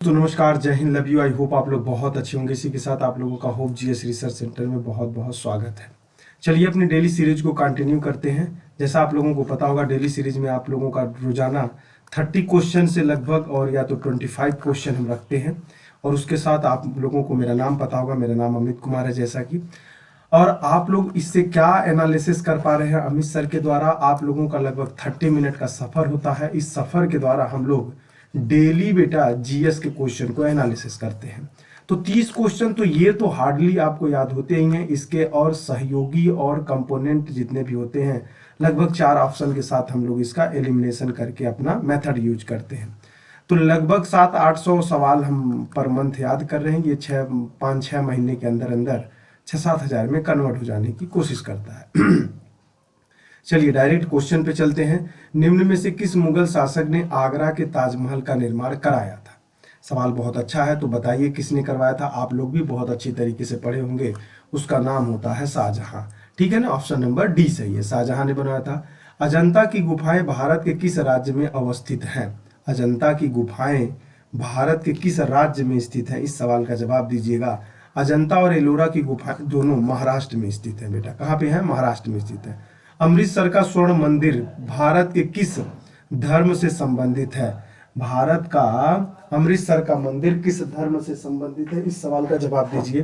तो नमस्कार, जय Hind, love you. I hope आप लोग बहुत अच्छे होंगे। इसी के साथ आप लोगों का होप जीएस रिसर्च सेंटर में बहुत बहुत स्वागत है। चलिए अपनी डेली सीरीज को कंटिन्यू करते हैं। जैसा आप लोगों को पता होगा, डेली सीरीज में आप लोगों का रोजाना 30 क्वेश्चन से लगभग और या तो 25 क्वेश्चन हम रखते हैं। और उसके साथ आप लोगों को मेरा नाम पता होगा, मेरा नाम अमित कुमार है जैसा कि। और आप लोग इससे क्या एनालिसिस कर पा रहे हैं, अमित सर के द्वारा आप लोगों का लगभग 30 मिनट का सफर होता है। इस सफर के द्वारा हम लोग डेली बेटा जीएस के क्वेश्चन को एनालिसिस करते हैं। तो 30 क्वेश्चन तो ये तो हार्डली आपको याद होते ही हैं। इसके और सहयोगी और कंपोनेंट जितने भी होते हैं, लगभग 4 ऑप्शन के साथ हम लोग इसका एलिमिनेशन करके अपना मेथड यूज करते हैं। तो लगभग 700-800 सवाल हम पर मंथ याद कर रहे हैं। ये 5-6 महीने के अंदर अंदर 6-7 हजार में कन्वर्ट हो जाने की कोशिश करता है। चलिए डायरेक्ट क्वेश्चन पे चलते हैं। निम्न में से किस मुगल शासक ने आगरा के ताजमहल का निर्माण कराया था? सवाल बहुत अच्छा है, तो बताइए किसने करवाया था। आप लोग भी बहुत अच्छी तरीके से पढ़े होंगे। उसका नाम होता है शाहजहां। ठीक है ना, ऑप्शन नंबर डी सही है, शाहजहां ने बनवाया था। अजंता की गुफाएं भारत के किस राज्य में अवस्थित हैं? अजंता की गुफाएं भारत के किस राज्य में स्थित है? इस सवाल का जवाब दीजिएगा। अजंता और एलोरा की गुफाएं दोनों महाराष्ट्र में स्थित है बेटा। कहाँ पे है? महाराष्ट्र में स्थित है। अमृतसर का स्वर्ण मंदिर भारत के किस धर्म से संबंधित है? भारत का अमृतसर का मंदिर किस धर्म से संबंधित है? इस सवाल का जवाब दीजिए।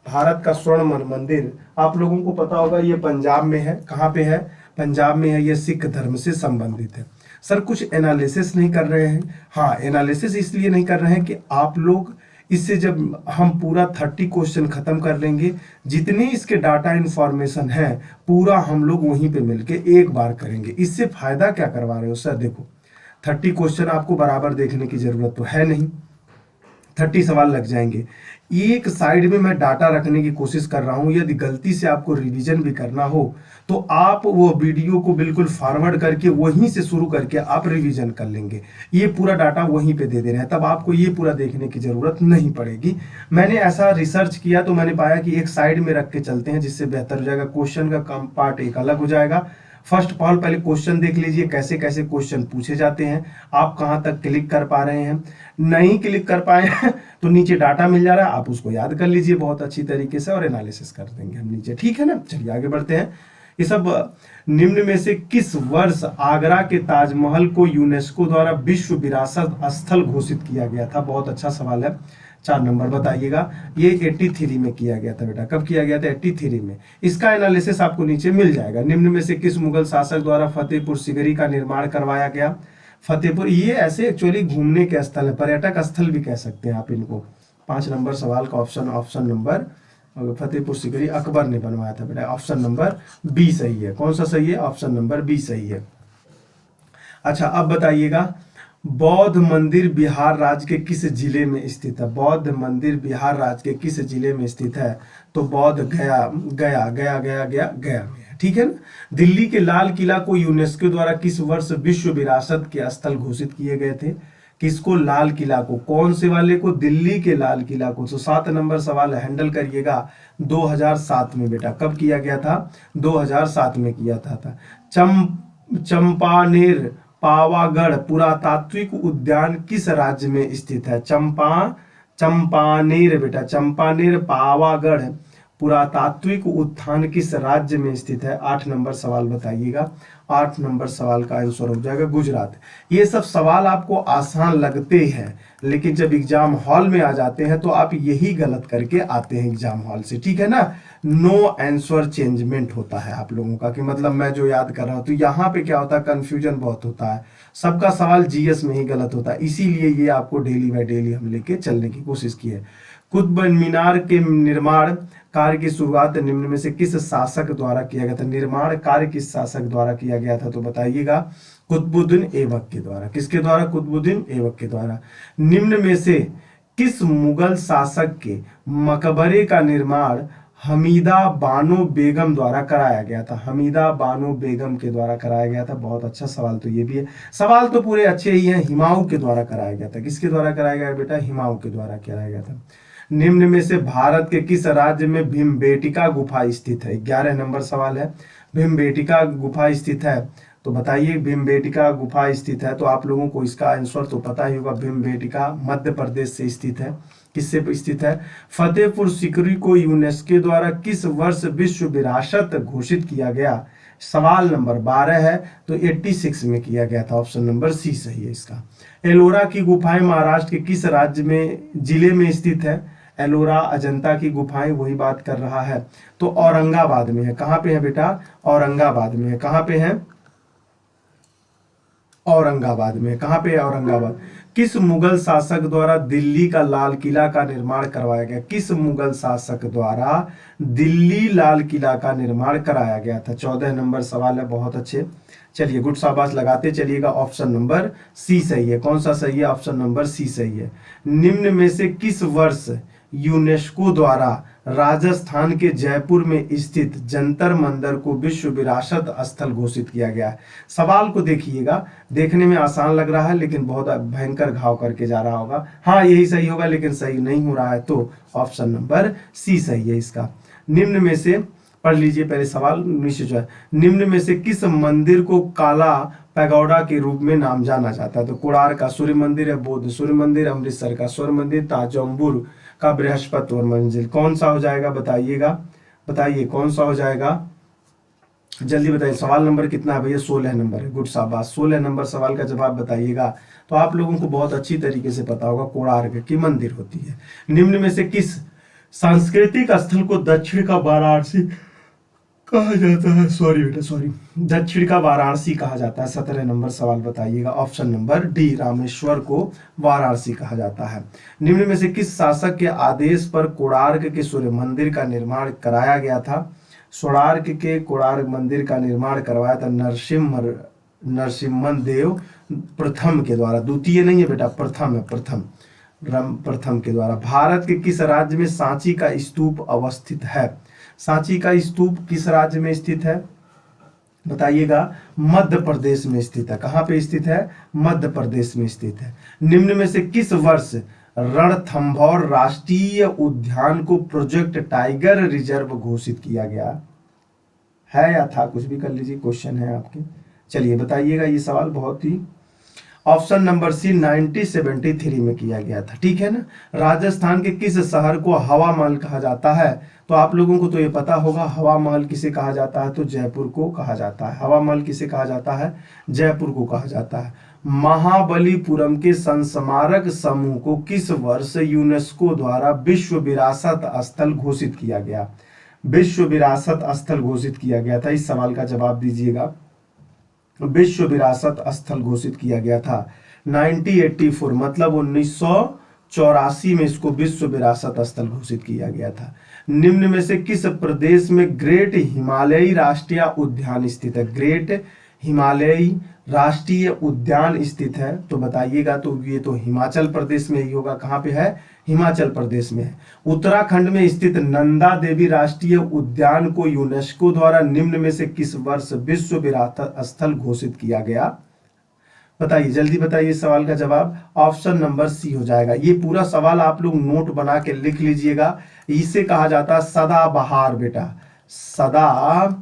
भारत का स्वर्ण मंदिर आप लोगों को पता होगा, ये पंजाब में है। कहाँ पे है? पंजाब में है। ये सिख धर्म से संबंधित है। सर कुछ एनालिसिस नहीं कर रहे हैं? हाँ, एनालिसिस इसलिए नहीं कर रहे हैं कि आप लोग इससे जब हम पूरा 30 क्वेश्चन खत्म कर लेंगे, जितने इसके डाटा इंफॉर्मेशन है पूरा हम लोग वहीं पे मिलके एक बार करेंगे। इससे फायदा क्या करवा रहे हो सर? देखो 30 क्वेश्चन आपको बराबर देखने की जरूरत तो है नहीं, 30 सवाल लग जाएंगे। एक साइड में मैं डाटा रखने की कोशिश कर रहा हूं। यदि गलती से आपको रिवीजन भी करना हो तो आप वो वीडियो को बिल्कुल फॉरवर्ड करके वहीं से शुरू करके आप रिवीजन कर लेंगे। ये पूरा डाटा वहीं पे दे रहे हैं, तब आपको ये पूरा देखने की जरूरत नहीं पड़ेगी। मैंने ऐसा रिसर्च किया तो मैंने पाया कि एक साइड में रख के चलते हैं, जिससे बेहतर हो जाएगा। क्वेश्चन का कम पार्ट एक अलग हो जाएगा। फर्स्ट ऑफ ऑल पहले क्वेश्चन देख लीजिए, कैसे कैसे क्वेश्चन पूछे जाते हैं, आप कहां तक क्लिक कर पा रहे हैं। नहीं क्लिक कर पाए हैं तो नीचे डाटा मिल जा रहा है, आप उसको याद कर लीजिए बहुत अच्छी तरीके से और एनालिसिस कर देंगे हम नीचे। ठीक है ना, चलिए आगे बढ़ते हैं। ये सब निम्न में से किस वर्ष आगरा के ताजमहल को यूनेस्को द्वारा विश्व विरासत स्थल घोषित किया गया था? बहुत अच्छा सवाल है, 4 नंबर बताइएगा। ये 83 में किया गया था बेटा। कब किया गया था? 83 में। इसका एनालिसिस आपको नीचे मिल जाएगा। निम्न में से किस मुगल शासक द्वारा फतेहपुर सिकरी का निर्माण करवाया गया? फतेहपुर, ये ऐसे एक्चुअली घूमने के स्थल है, पर्यटक स्थल भी कह सकते हैं आप इनको। 5 नंबर सवाल का ऑप्शन नंबर फतेहपुर सिकरी अकबर ने बनवाया था बेटा। ऑप्शन नंबर बी सही है। कौन सा सही है? ऑप्शन नंबर बी सही है। अच्छा अब बताइएगा, बौद्ध मंदिर बिहार राज्य के किस जिले में स्थित है? बौद्ध मंदिर बिहार राज्य के किस जिले में स्थित है? तो बौद्ध गया में है। ठीक है ना। दिल्ली के लाल किला को यूनेस्को द्वारा किस वर्ष विश्व विरासत के स्थल घोषित किए गए थे? किसको? लाल किला को। कौन से वाले को? दिल्ली के लाल किला को। तो 7 नंबर सवाल हैंडल करिएगा। 2007 में बेटा। कब किया गया था? 2007 में किया था। चंपानेर पावागढ़ पुरातात्विक उद्यान किस राज्य में स्थित है? चंपानेर बेटा, चंपानेर पावागढ़ पुरातात्विक उद्यान किस राज्य में स्थित है? 8 नंबर सवाल बताइएगा। 8 नंबर सवाल का आंसर हो जाएगा गुजरात। ये सब सवाल आपको आसान लगते हैं, लेकिन जब एग्जाम हॉल में आ जाते हैं तो आप यही गलत करके आते हैं एग्जाम हॉल से। ठीक है ना। नो आंसर चेंजमेंट होता है आप लोगों का, कि मतलब मैं जो याद कर रहा हूं, तो यहाँ पे क्या होता है, कंफ्यूजन बहुत होता है। सबका सवाल जीएस में ही गलत होता है, इसीलिए ये आपको डेली बाय डेली हम लेके चलने की कोशिश की है। कुतुब मीनार के निर्माण कार्य की शुरुआत निम्न में से किस शासक द्वारा किया गया था? निर्माण कार्य किस शासक द्वारा किया गया था? तो बताइएगा। कुतुबुद्दीन ऐबक के द्वारा। किसके द्वारा? कुतुबुद्दीन ऐबक के द्वारा। निम्न में से किस मुगल शासक के मकबरे का निर्माण हमीदा बानो बेगम द्वारा कराया गया था? हमीदा बानो बेगम के द्वारा कराया गया था। बहुत अच्छा सवाल तो ये भी है। सवाल तो पूरे अच्छे ही हैं। हुमायूं के द्वारा कराया गया था। किसके द्वारा कराया गया बेटा? हुमायूं के द्वारा कराया गया था। निम्न में से भारत के किस राज्य में भीमबेटका गुफा स्थित है? 11 नंबर सवाल है। भीमबेटका गुफा स्थित है तो बताइए भीमबेटका गुफा स्थित है, तो आप लोगों को इसका आंसर तो पता ही होगा, भीमबेटका मध्य प्रदेश से स्थित है। किससे स्थित है? फतेहपुर सीकरी को यूनेस्को द्वारा किस वर्ष विश्व विरासत घोषित किया गया? सवाल नंबर 12 है, तो 86 में किया गया था। ऑप्शन नंबर सी सही है इसका। एलोरा की गुफाएं महाराष्ट्र के किस राज्य में जिले में स्थित है? एलोरा अजंता की गुफाएं वही बात कर रहा है, तो औरंगाबाद में है। कहाँ पे है बेटा? औरंगाबाद में है। कहाँ पे है? औरंगाबाद में। कहाँ पे है? औरंगाबाद। किस मुगल शासक द्वारा दिल्ली का लाल किला का निर्माण करवाया गया? किस मुगल शासक द्वारा दिल्ली लाल किला का निर्माण कराया गया था? 14 नंबर सवाल है, बहुत अच्छे। चलिए गुड शाबाश लगाते चलिएगा। ऑप्शन नंबर सी सही है। कौन सा सही है? ऑप्शन नंबर सी सही है। निम्न में से किस वर्ष यूनेस्को द्वारा राजस्थान के जयपुर में स्थित जंतर मंदिर को विश्व विरासत स्थल घोषित किया गया है? सवाल को देखिएगा, देखने में आसान लग रहा है लेकिन बहुत भयंकर घाव करके जा रहा होगा। हाँ यही सही होगा, लेकिन सही नहीं हो रहा है, तो ऑप्शन नंबर सी सही है इसका। निम्न में से, पढ़ लीजिए पहले सवाल, निम्न में से किस मंदिर को काला पैगोडा के रूप में नाम जाना जाता है? तो कोणार्क का सूर्य मंदिर है, बौद्ध सूर्य मंदिर, अमृतसर का सूर्य मंदिर, ताजम्बुर का बृहस्पतिवार मंदिर। कौन सा हो जाएगा बताइएगा, बताइए कौन सा हो जाएगा, जल्दी बताइए। सवाल नंबर कितना है भैया? 16 नंबर है। गुड शाबाश, 16 नंबर सवाल का जवाब बताइएगा। तो आप लोगों को बहुत अच्छी तरीके से पता होगा कोणार्क की मंदिर होती है। निम्न में से किस सांस्कृतिक स्थल को दक्षिण का वाराणसी कहा जाता है? सॉरी बेटा सॉरी, दक्षिण का वाराणसी कहा जाता है। 17 नंबर सवाल बताइएगा। ऑप्शन नंबर डी, रामेश्वर को वाराणसी कहा जाता है। निम्न में से किस शासक के आदेश पर कोणार्क के सूर्य मंदिर का निर्माण कराया गया था? कोणार्क मंदिर का निर्माण करवाया था नरसिम्हन देव प्रथम के द्वारा। द्वितीय नहीं है बेटा, प्रथम है, प्रथम के द्वारा। भारत के किस राज्य में सांची का स्तूप अवस्थित है? सांची का स्तूप किस राज्य में स्थित है बताइएगा? मध्य प्रदेश में स्थित है। कहाँ पे स्थित है? मध्य प्रदेश में स्थित है। निम्न में से किस वर्ष रणथंभौर राष्ट्रीय उद्यान को प्रोजेक्ट टाइगर रिजर्व घोषित किया गया है या था? कुछ भी कर लीजिए, क्वेश्चन है आपके। चलिए बताइएगा, ये सवाल बहुत ही, ऑप्शन नंबर सी 1973 में किया गया था। ठीक है ना। राजस्थान के किस शहर को हवा महल कहा जाता है? तो आप लोगों को तो ये पता होगा, हवा महल किसे कहा जाता है? तो जयपुर को कहा जाता है। हवा महल किसे कहा जाता है? जयपुर को कहा जाता है। महाबलीपुरम के संस्मारक समूह को किस वर्ष यूनेस्को द्वारा विश्व विरासत स्थल घोषित किया गया? विश्व विरासत स्थल घोषित किया गया था। इस सवाल का जवाब दीजिएगा। विश्व विरासत स्थल घोषित किया गया था 1984, मतलब 1984 में इसको विश्व विरासत स्थल घोषित किया गया था। निम्न में से किस प्रदेश में ग्रेट हिमालयी राष्ट्रीय उद्यान स्थित है? ग्रेट हिमालयी राष्ट्रीय उद्यान स्थित है, तो बताइएगा। तो ये तो हिमाचल प्रदेश में ही होगा। कहाँ पे है? हिमाचल प्रदेश में है। उत्तराखंड में स्थित नंदा देवी राष्ट्रीय उद्यान को यूनेस्को द्वारा निम्न में से किस वर्ष विश्व विरासत स्थल घोषित किया गया? बताइए, जल्दी बताइए सवाल का जवाब। ऑप्शन नंबर सी हो जाएगा। ये पूरा सवाल आप लोग नोट बना के लिख लीजिएगा। इसे कहा जाता है सदाबहार बेटा, सदाबहार।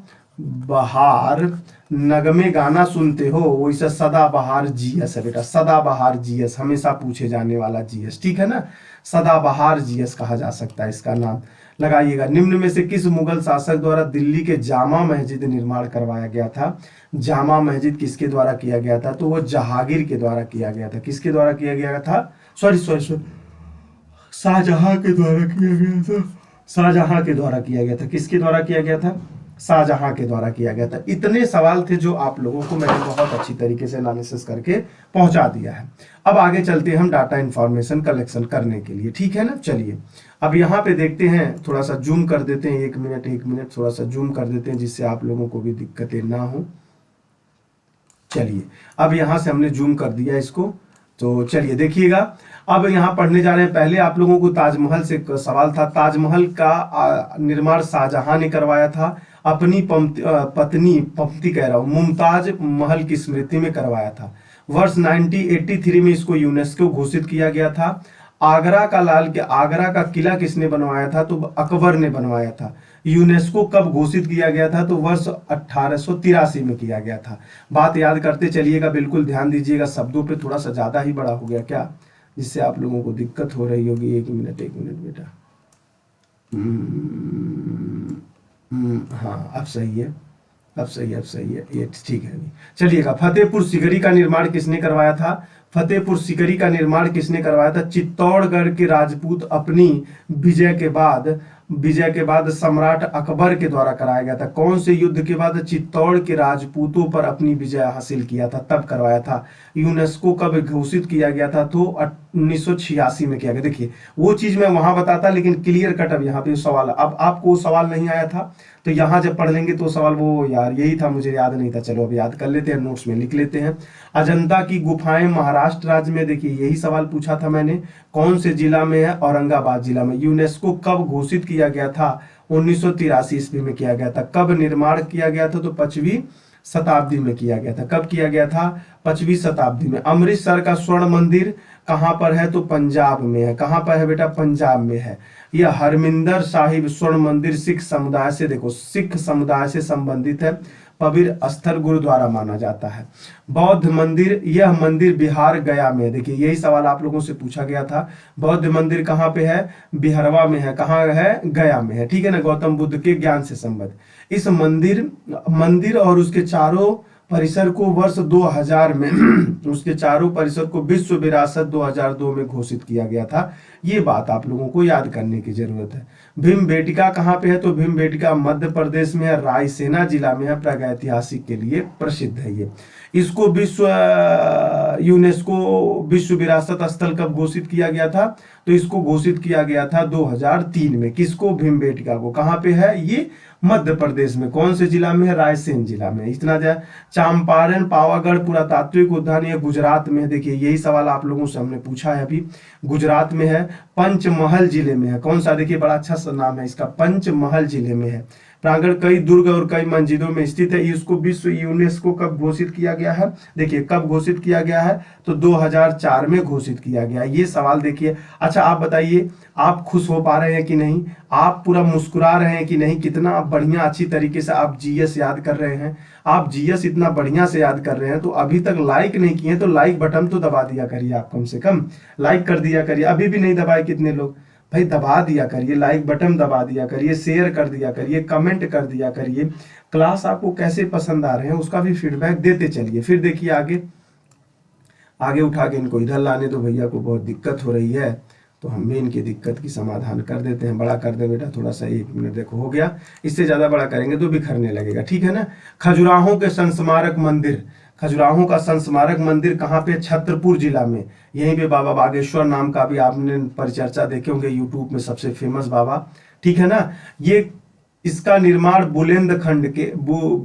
नगमे गाना सुनते हो वैसे सदाबहार जीएस है बेटा, सदाबहार जीएस, हमेशा पूछे जाने वाला जीएस। ठीक है ना, सदाबहार जीएस कहा जा सकता है, इसका नाम लगाइएगा। निम्न में से किस मुगल शासक द्वारा दिल्ली के जामा मस्जिद निर्माण करवाया गया था? जामा मस्जिद किसके द्वारा किया गया था? तो वो जहांगीर के द्वारा किया गया था। किसके द्वारा किया गया था? सॉरी, शाहजहां के द्वारा किया गया था। शाहजहां के द्वारा किया गया था। किसके द्वारा किया गया था? शाहजहां के द्वारा किया गया था। इतने सवाल थे जो आप लोगों को मैंने बहुत अच्छी तरीके से एनालिसिस करके पहुंचा दिया है। अब आगे चलते हैं हम डाटा इंफॉर्मेशन कलेक्शन करने के लिए। ठीक है ना। चलिए अब यहाँ पे देखते हैं, थोड़ा सा जूम कर देते हैं। एक मिनट थोड़ा सा जूम कर देते हैं जिससे आप लोगों को भी दिक्कतें ना हो। चलिए अब यहाँ से हमने जूम कर दिया इसको, तो चलिए देखिएगा। अब यहाँ पढ़ने जा रहे हैं। पहले आप लोगों को ताजमहल से सवाल था। ताजमहल का निर्माण शाहजहां ने करवाया था, अपनी पत्नी मुमताज महल की स्मृति में करवाया था। वर्ष 1983 में इसको यूनेस्को घोषित किया गया था। आगरा का लाल के आगरा का किला किसने बनवाया था? तो अकबर ने बनवाया था। यूनेस्को कब घोषित किया गया था? तो वर्ष 1883 में किया गया था। बात याद करते चलिएगा, बिल्कुल ध्यान दीजिएगा, शब्दों पे थोड़ा सा ज्यादा ही बड़ा हो गया क्या, जिससे आप लोगों को दिक्कत हो रही होगी। एक मिनट बेटा। हाँ अब सही है, अब सही है, ये ठीक है। चलिएगा, फतेहपुर सीकरी का निर्माण किसने करवाया था? फतेहपुर सीकरी का निर्माण किसने करवाया था? चित्तौड़गढ़ के राजपूत अपनी विजय के बाद सम्राट अकबर के द्वारा कराया गया था। कौन से युद्ध के बाद? चित्तौड़ के राजपूतों पर अपनी विजय हासिल किया था, तब करवाया था। यूनेस्को कब घोषित किया गया था? तो 1986 में किया गया। देखिए वो चीज मैं वहां बताता, लेकिन क्लियर कट अब यहाँ पे सवाल, अब आपको सवाल नहीं आया था तो यहाँ जब पढ़ लेंगे तो सवाल, वो यार यही था, मुझे याद नहीं था, चलो अब याद कर लेते हैं, नोट्स में लिख लेते हैं। अजंता की गुफाएं महाराष्ट्र राज्य में, देखिए यही सवाल पूछा था मैंने, कौन से जिला में है? औरंगाबाद जिला में। यूनेस्को कब घोषित किया गया था? 1983 ईस्वी में किया गया था। कब निर्माण किया गया था? तो 5वीं शताब्दी में किया गया था। कब किया गया था? 5वीं शताब्दी में। अमृतसर का स्वर्ण मंदिर कहां पर है? तो पंजाब में है। कहां पर है बेटा? पंजाब में है। यह हरमिंदर साहिब स्वर्ण मंदिर सिख समुदाय से, देखो सिख समुदाय से संबंधित है, पवित्र स्थल गुरुद्वारा माना जाता है। बौद्ध मंदिर, यह मंदिर बिहार गया में है। देखिए यही सवाल आप लोगों से पूछा गया था। बौद्ध मंदिर कहाँ पे है? बिहारवा में है। कहाँ है? गया में है। ठीक है ना, गौतम बुद्ध के ज्ञान से संबद्ध। इस मंदिर और उसके चारों परिसर को वर्ष 2000 में उसके चारों परिसर को विश्व विरासत 2002 में घोषित किया गया था। ये बात आप लोगों को याद करने की जरूरत है। भीमबेटका कहाँ पे है? तो भीमबेटका मध्य प्रदेश में है, रायसेना जिला में है, प्रागैतिहासिक के लिए प्रसिद्ध है ये। इसको यूनेस्को विश्व विरासत स्थल कब घोषित किया गया था? तो इसको घोषित किया गया था 2003 में। किसको? भीमबेटका को। कहाँ पे है ये? मध्य प्रदेश में। कौन से जिला में है? रायसेन जिला में। इतना जाए। चंपारण पावागढ़ पुरातात्विक उद्यान, ये गुजरात में है। देखिए यही सवाल आप लोगों से हमने पूछा है अभी, गुजरात में है। पंचमहल जिले में है। कौन सा? देखिए बड़ा अच्छा सा नाम है इसका, पंचमहल जिले में है। प्रांगण कई दुर्ग और कई मस्जिदों में स्थित है। इसको विश्व यूनेस्को कब घोषित किया गया है? देखिए कब घोषित किया गया है? तो 2004 में घोषित किया गया। ये सवाल देखिए। अच्छा आप बताइए, आप खुश हो पा रहे हैं कि नहीं? आप पूरा मुस्कुरा रहे हैं कि नहीं? कितना बढ़िया अच्छी तरीके से आप जीएस याद कर रहे हैं। आप जीएस इतना बढ़िया से याद कर रहे हैं तो अभी तक लाइक नहीं किए तो लाइक बटन तो दबा दिया करिए, आप कम से कम लाइक कर दिया करिए। अभी भी नहीं दबाए कितने लोग? भाई दबा दिया करिए, लाइक बटन दबा दिया करिए, शेयर कर दिया करिए, कमेंट कर दिया करिए। क्लास आपको कैसे पसंद आ रहे हैं उसका भी फीडबैक देते चलिए। फिर देखिए आगे उठा के इनको इधर लाने तो भैया को बहुत दिक्कत हो रही है, तो हम भी इनकी दिक्कत की समाधान कर देते हैं। बड़ा कर दे बेटा थोड़ा सा, 1 मिनट, देखो हो गया। इससे ज्यादा बड़ा करेंगे तो बिखरने लगेगा, ठीक है ना। खजुराहो के संस्मारक मंदिर, खजुराहो का संस्मारक मंदिर कहाँ पे? छतरपुर जिला में। यहीं पे बाबा बागेश्वर नाम का भी आपने परिचर्चा देखे होंगे यूट्यूब में, सबसे फेमस बाबा, ठीक है ना। ये इसका निर्माण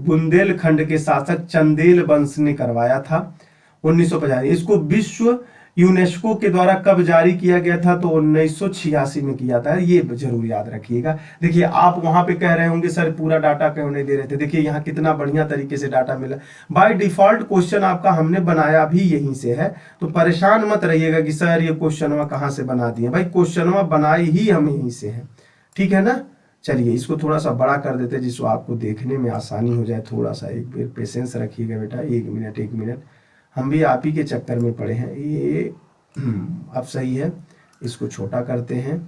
बुंदेलखंड के शासक चंदेल वंश ने करवाया था 1950। इसको विश्व यूनेस्को के द्वारा कब जारी किया गया था? तो 1986 में किया था। ये जरूर याद रखिएगा। देखिए आप वहां पे कह रहे होंगे सर पूरा डाटा क्यों नहीं दे रहे थे, देखिए यहाँ कितना बढ़िया तरीके से डाटा मिला। बाय डिफॉल्ट क्वेश्चन आपका हमने बनाया भी यहीं से है, तो परेशान मत रहिएगा कि सर ये क्वेश्चन कहाँ से बना दिए। भाई क्वेश्चन बनाई ही हम यहीं से है, ठीक है ना। चलिए इसको थोड़ा सा बड़ा कर देते जिसको आपको देखने में आसानी हो जाए। थोड़ा सा एक बार पेशेंस रखिएगा बेटा, 1 मिनट, हम भी आप ही के चक्कर में पड़े हैं। ये अब सही है, इसको छोटा करते हैं,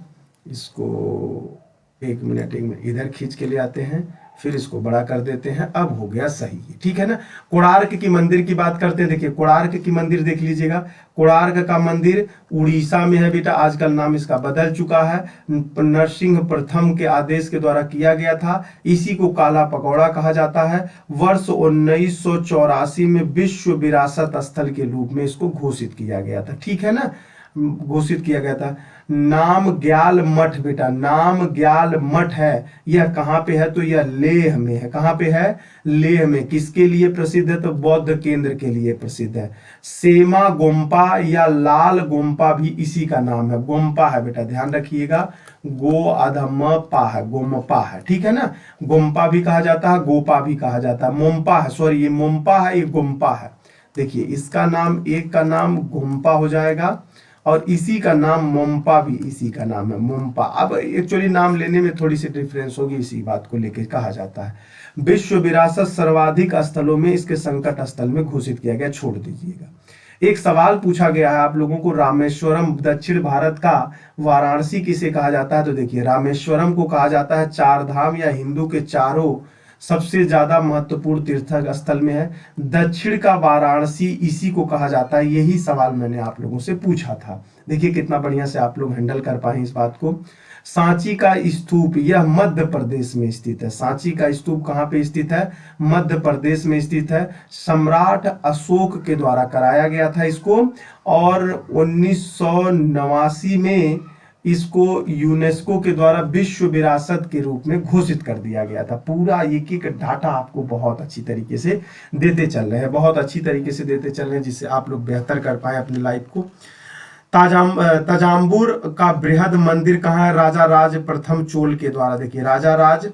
इसको 1 मिनट इधर खींच के ले आते हैं, फिर इसको बड़ा कर देते हैं। अब हो गया सही, ठीक है ना। कोणार्क की मंदिर की बात करते हैं। देखिए कोणार्क की मंदिर देख लीजिएगा। कोणार्क का मंदिर उड़ीसा में है बेटा, आजकल नाम इसका बदल चुका है। नरसिंह प्रथम के आदेश के द्वारा किया गया था। इसी को काला पकौड़ा कहा जाता है। वर्ष 1984 में विश्व विरासत स्थल के रूप में इसको घोषित किया गया था, ठीक है ना, घोषित किया गया था। नाम ग्याल मठ बेटा, नाम ग्याल मठ है, यह कहाँ पे है? तो यह लेह में है। कहाँ पे है? लेह में। किसके लिए प्रसिद्ध है? तो बौद्ध केंद्र के लिए प्रसिद्ध है। सेमा गोम्पा या लाल गोम्पा भी इसी का नाम है। गोम्पा है बेटा, ध्यान रखिएगा, गो अधम पा है, गोम्पा है, ठीक है ना। गोम्पा भी कहा जाता है, गोपा भी कहा जाता है। मोम्पा है, सॉरी ये मोम्पा है, ये गोम्पा है। देखिए इसका नाम, एक का नाम गोम्पा हो जाएगा और इसी का नाम मोम्पा भी इसी का नाम है, मोम्पा। अब एक्चुअली नाम लेने में थोड़ी सी डिफरेंस होगी, इसी बात को लेकर कहा जाता है। विश्व विरासत सर्वाधिक स्थलों में इसके संकट स्थल में घोषित किया गया। छोड़ दीजिएगा। एक सवाल पूछा गया है आप लोगों को, रामेश्वरम दक्षिण भारत का वाराणसी किसे कहा जाता है? तो देखिए, रामेश्वरम को कहा जाता है चार धाम या हिंदू के चारों सबसे ज्यादा महत्वपूर्ण तीर्थ स्थल में है। दक्षिण का वाराणसी इसी को कहा जाता है। यही सवाल मैंने आप लोगों से पूछा था। देखिए कितना बढ़िया से आप लोग हैंडल कर पाए इस बात को। सांची का स्तूप, यह मध्य प्रदेश में स्थित है। सांची का स्तूप कहाँ पे स्थित है? मध्य प्रदेश में स्थित है। सम्राट अशोक के द्वारा कराया गया था इसको, और 1989 में इसको यूनेस्को के द्वारा विश्व विरासत के रूप में घोषित कर दिया गया था। पूरा एक एक डाटा आपको बहुत अच्छी तरीके से देते चल रहे हैं, बहुत अच्छी तरीके से देते चल रहे हैं, जिससे आप लोग बेहतर कर पाए अपनी लाइफ को। तंजावुर का बृहद मंदिर कहाँ है? राजा राज प्रथम चोल के द्वारा। देखिए, राजा राज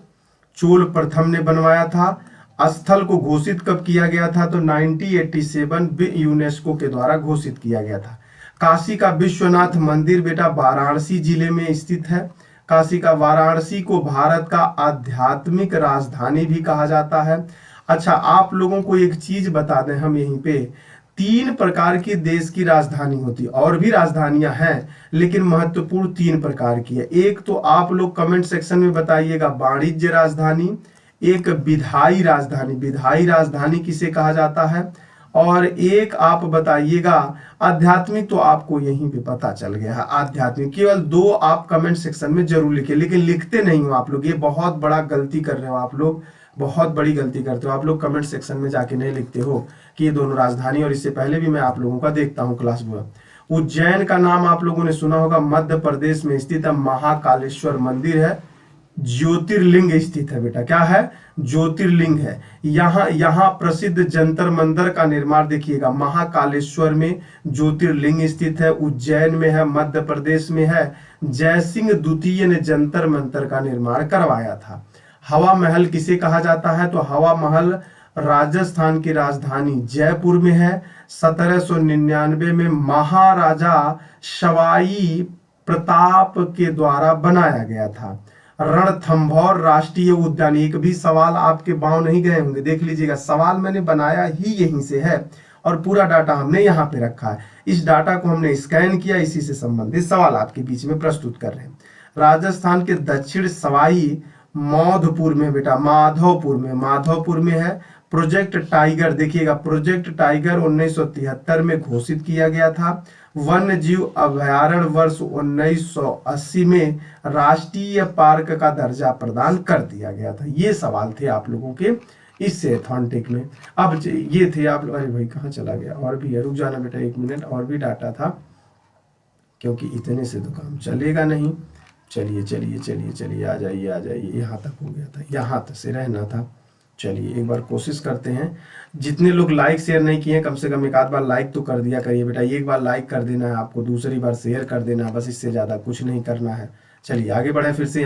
चोल प्रथम ने बनवाया था। स्थल को घोषित कब किया गया था? तो 1987 यूनेस्को के द्वारा घोषित किया गया था। काशी का विश्वनाथ मंदिर बेटा वाराणसी जिले में स्थित है। काशी का, वाराणसी को भारत का आध्यात्मिक राजधानी भी कहा जाता है। अच्छा, आप लोगों को एक चीज बता दें हम यहीं पे, 3 प्रकार की देश की राजधानी होती है, और भी राजधानियां हैं लेकिन महत्वपूर्ण 3 प्रकार की है। एक तो आप लोग कमेंट सेक्शन में बताइएगा, वाणिज्य राजधानी, एक विधायी राजधानी, विधायी राजधानी किसे कहा जाता है, और एक आप बताइएगा आध्यात्मिक। तो आपको यहीं पे पता चल गया है आध्यात्मिक। केवल 2 आप कमेंट सेक्शन में जरूर लिखे, लेकिन लिखते नहीं हो आप लोग। ये बहुत बड़ा गलती कर रहे हो आप लोग, बहुत बड़ी गलती करते हो आप लोग। कमेंट सेक्शन में जाके नहीं लिखते हो कि ये दोनों राजधानी, और इससे पहले भी मैं आप लोगों का देखता हूँ क्लास में। उज्जैन का नाम आप लोगों ने सुना होगा, मध्य प्रदेश में स्थित है। महाकालेश्वर मंदिर है, ज्योतिर्लिंग स्थित है बेटा। क्या है? ज्योतिर्लिंग है। यहाँ प्रसिद्ध जंतर मंदिर का निर्माण देखिएगा, महाकालेश्वर में ज्योतिर्लिंग स्थित है, उज्जैन में है, मध्य प्रदेश में है। जयसिंह द्वितीय ने जंतर मंतर का निर्माण करवाया था। हवा महल किसे कहा जाता है? तो हवा महल राजस्थान की राजधानी जयपुर में है। 1799 में महाराजा सवाई प्रताप के द्वारा बनाया गया था। रणथंभौर राष्ट्रीय उद्यान, एक भी सवाल आपके बाँव नहीं गए होंगे। देख लीजिएगा, सवाल मैंने बनाया ही यहीं से है, और पूरा डाटा हमने यहाँ पे रखा है। इस डाटा को हमने स्कैन किया, इसी से संबंधित सवाल आपके बीच में प्रस्तुत कर रहे हैं। राजस्थान के दक्षिण सवाई माधोपुर में बेटा, माधोपुर में है। प्रोजेक्ट टाइगर देखिएगा, प्रोजेक्ट टाइगर 1973 में घोषित किया गया था। वन्य जीव अभयारण्य वर्ष 1980 में राष्ट्रीय पार्क का दर्जा प्रदान कर दिया गया था। ये सवाल थे आप लोगों के इससे थॉन्टिक में। अब ये थे आप लोग, अरे भाई कहाँ चला गया? और भी है, रुक जाना बेटा 1 मिनट, और भी डाटा था, क्योंकि इतने से तो काम चलेगा नहीं। चलिए चलिए चलिए चलिए, आ जाइए, यहाँ तक हो गया था, यहाँ तक से रहना था। चलिए एक बार कोशिश करते हैं। जितने लोग लाइक शेयर नहीं किए, कम से कम एक आध बार लाइक तो कर दिया करिए बेटा। एक बार लाइक कर देना है आपको, दूसरी बार शेयर कर देना है, बस इससे ज़्यादा कुछ नहीं करना है। चलिए आगे बढ़े, फिर से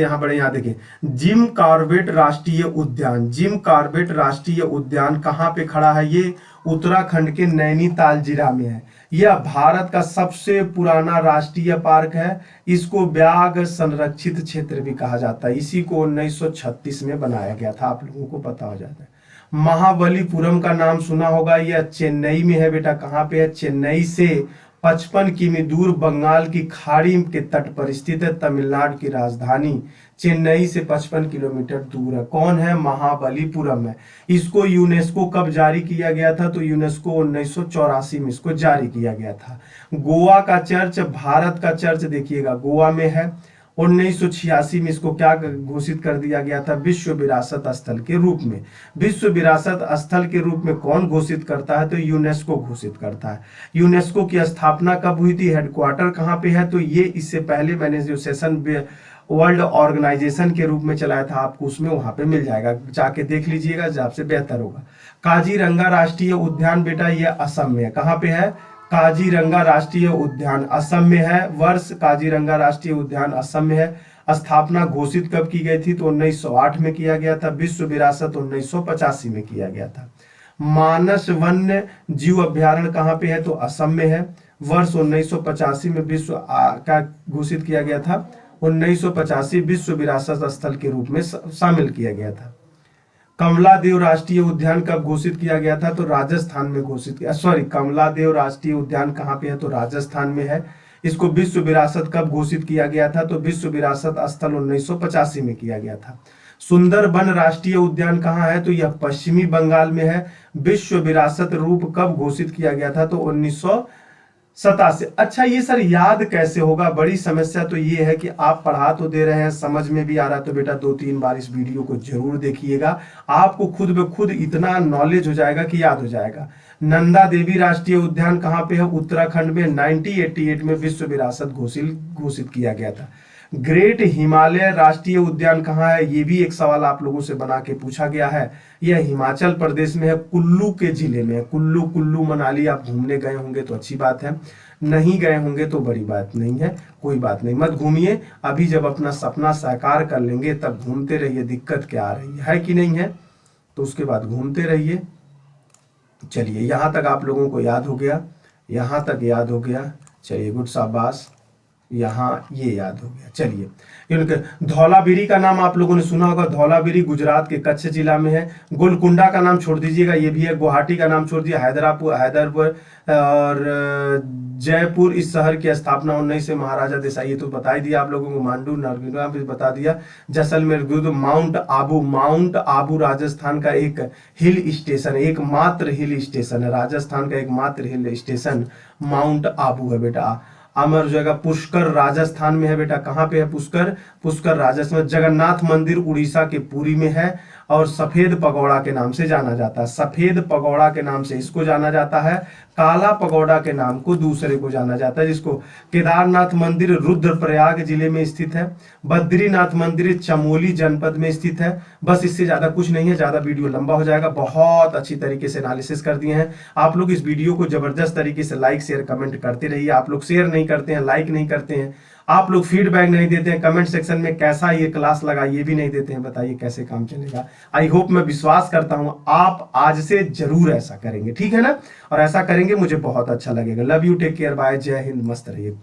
यहाँ बढ़े। यहाँ देखिए, जिम कॉर्बेट राष्ट्रीय उद्यान, जिम कॉर्बेट राष्ट्रीय उद्यान कहाँ पे खड़ा है? ये उत्तराखंड के नैनीताल जिला में है। यह भारत का सबसे पुराना राष्ट्रीय पार्क है। इसको व्याघ्र संरक्षित क्षेत्र भी कहा जाता है। इसी को 1936 में बनाया गया था, आप लोगों को पता हो जाता है। महाबलीपुरम का नाम सुना होगा, यह चेन्नई में है बेटा। कहाँ पे है? चेन्नई से 55 किमी दूर बंगाल की खाड़ी के तट पर स्थित है। तमिलनाडु की राजधानी चेन्नई से 55 किलोमीटर दूर है। कौन है? महाबलीपुरम है। इसको यूनेस्को कब जारी किया गया था? तो यूनेस्को 1984 में इसको जारी किया गया था। गोवा का चर्च, भारत का चर्च देखिएगा गोवा में है। 1986 में इसको क्या घोषित कर दिया गया था? विश्व विरासत स्थल के रूप में। विश्व विरासत स्थल के रूप में कौन घोषित करता है? तो यूनेस्को घोषित करता है। यूनेस्को की स्थापना कब हुई थी? हेडक्वार्टर कहाँ पे है? तो ये इससे पहले मैंने जो सेशन वर्ल्ड ऑर्गेनाइजेशन के रूप में चलाया था, आपको उसमें वहां पे मिल जाएगा, जाके देख लीजिएगा, आपसे बेहतर होगा। काजीरंगा राष्ट्रीय उद्यान बेटा ये असम में है। कहाँ पे है? काजीरंगा राष्ट्रीय उद्यान असम में है। वर्ष काजीरंगा राष्ट्रीय उद्यान असम में है। स्थापना घोषित कब की गई थी? तो 1908 में किया गया था। विश्व विरासत 1985 में किया गया था। मानस वन्य जीव अभ्यारण्य कहाँ पे है? तो असम में है। वर्ष 1985 में का घोषित किया गया था। 1985 विश्व विरासत स्थल के रूप में शामिल किया गया था। कमलादेव राष्ट्रीय उद्यान कब घोषित किया गया था? तो राजस्थान में घोषित किया, सॉरी, कमलादेव राष्ट्रीय उद्यान कहाँ पे है? तो राजस्थान में है। इसको विश्व विरासत कब घोषित किया गया था? तो विश्व विरासत स्थल 1985 में किया गया था। सुंदरबन राष्ट्रीय उद्यान कहाँ है? तो यह पश्चिमी बंगाल में है। विश्व विरासत रूप कब घोषित किया गया था? तो 1987। अच्छा, ये सर याद कैसे होगा? बड़ी समस्या तो ये है कि आप पढ़ा तो दे रहे हैं, समझ में भी आ रहा है, तो बेटा 2-3 बार इस वीडियो को जरूर देखिएगा। आपको खुद ब खुद इतना नॉलेज हो जाएगा कि याद हो जाएगा। नंदा देवी राष्ट्रीय उद्यान कहाँ पे है? उत्तराखंड में। 1988 में विश्व विरासत घोषित किया गया था। ग्रेट हिमालय राष्ट्रीय उद्यान कहाँ है? ये भी एक सवाल आप लोगों से बना के पूछा गया है। यह हिमाचल प्रदेश में है, कुल्लू के जिले में है। कुल्लू मनाली आप घूमने गए होंगे तो अच्छी बात है, नहीं गए होंगे तो बड़ी बात नहीं है, कोई बात नहीं, मत घूमिए। अभी जब अपना सपना साकार कर लेंगे तब घूमते रहिए, दिक्कत क्या आ रही है कि नहीं है? तो उसके बाद घूमते रहिए। चलिए, यहां तक आप लोगों को याद हो गया, यहां तक याद हो गया। चलिए, गुड, शाबाश, यहाँ ये याद हो गया। चलिए, धौलावीरी का नाम आप लोगों ने सुना होगा। धौलावीरी गुजरात के कच्छ जिला में है। गोलकुंडा का नाम छोड़ दीजिएगा, ये भी है। गुवाहाटी का नाम छोड़ दिया। हैदरापुर और जयपुर, इस शहर की स्थापना 19 से महाराजा देसाई, ये तो बता ही दिया आप लोगों को। मांडू नरगिना भी बता दिया। जैसलमेर, माउंट आबू राजस्थान का एक हिल स्टेशन, एकमात्र हिल स्टेशन है। राजस्थान का एकमात्र हिल स्टेशन माउंट आबू है बेटा। अमर जगह पुष्कर राजस्थान में है बेटा। कहाँ पे है? पुष्कर राजस्थान। जगन्नाथ मंदिर उड़ीसा के पुरी में है और सफेद पगोड़ा के नाम से जाना जाता है। सफेद पगोड़ा के नाम से इसको जाना जाता है, काला पगोड़ा के नाम को दूसरे को जाना जाता है, जिसको केदारनाथ मंदिर रुद्रप्रयाग जिले में स्थित है। बद्रीनाथ मंदिर चमोली जनपद में स्थित है। बस, इससे ज्यादा कुछ नहीं है, ज्यादा वीडियो लंबा हो जाएगा। बहुत अच्छी तरीके से एनालिसिस कर दिए हैं आप लोग। इस वीडियो को जबरदस्त तरीके से लाइक शेयर कमेंट करते रहिए। आप लोग शेयर नहीं करते हैं, लाइक नहीं करते हैं, आप लोग फीडबैक नहीं देते हैं, कमेंट सेक्शन में कैसा ये क्लास लगा ये भी नहीं देते हैं। बताइए कैसे काम चलेगा? आई होप, मैं विश्वास करता हूं आप आज से जरूर ऐसा करेंगे, ठीक है ना? और ऐसा करेंगे मुझे बहुत अच्छा लगेगा। Love you, take care, bye, जय हिंद, मस्त रहिए।